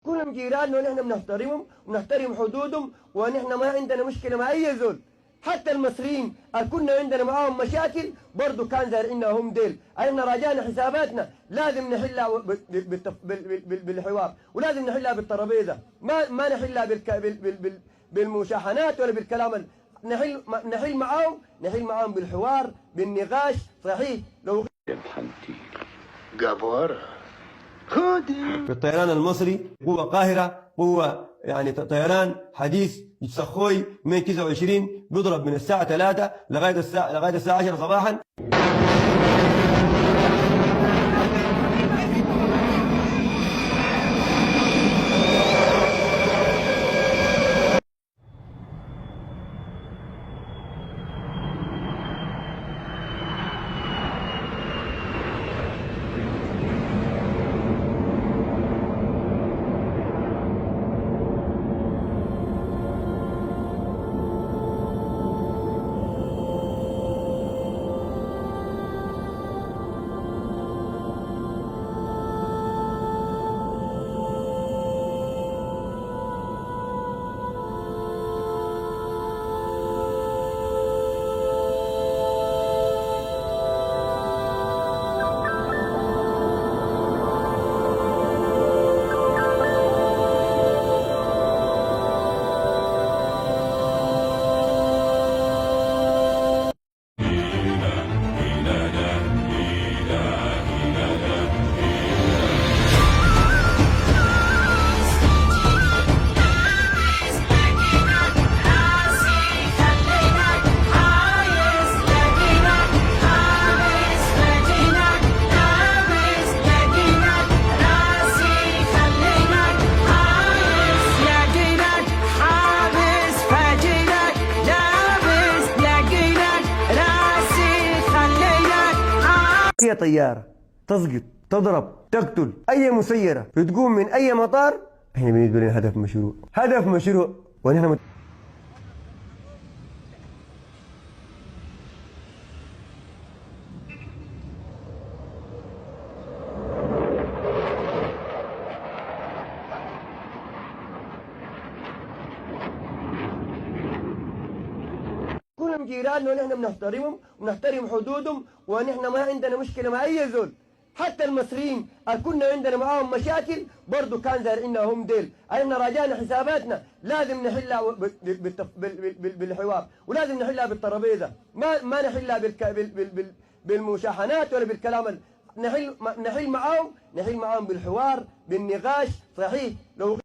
كلهم جيراننا ونحن بنحترمهم ونحترم حدودهم، ونحن ما عندنا مشكله مع اي زول. حتى المصريين كنا عندنا معاهم مشاكل برضه كان زارعين هم ديل. احنا راجعنا حساباتنا لازم نحلها بالحوار، ولازم نحلها بالترابيزه، ما نحلها بالمشاحنات ولا بالكلام. نحل معاهم بالحوار بالنقاش. صحيح لو في الطيران المصري قوة قاهرة، قوة يعني طيران حديث سخوي 129 بيضرب من الساعة 3 لغاية الساعة 10 صباحا. هي طيارة تسقط تضرب تقتل أي مسيرة بتقوم من أي مطار، احنا بالنسبة لنا هدف مشروع ونحن كلهم جيراننا ونحن بنحترمهم ونحترم حدودهم، ونحن ما عندنا مشكله مع اي زول. حتى المصريين كنا عندنا معاهم مشاكل برضه كان زارعين هم ديل. احنا راجعنا حساباتنا لازم نحلها بالحوار، ولازم نحلها بالترابيزه، ما نحلها بالمشاحنات ولا بالكلام. نحل معاهم بالحوار بالنقاش. صحيح لو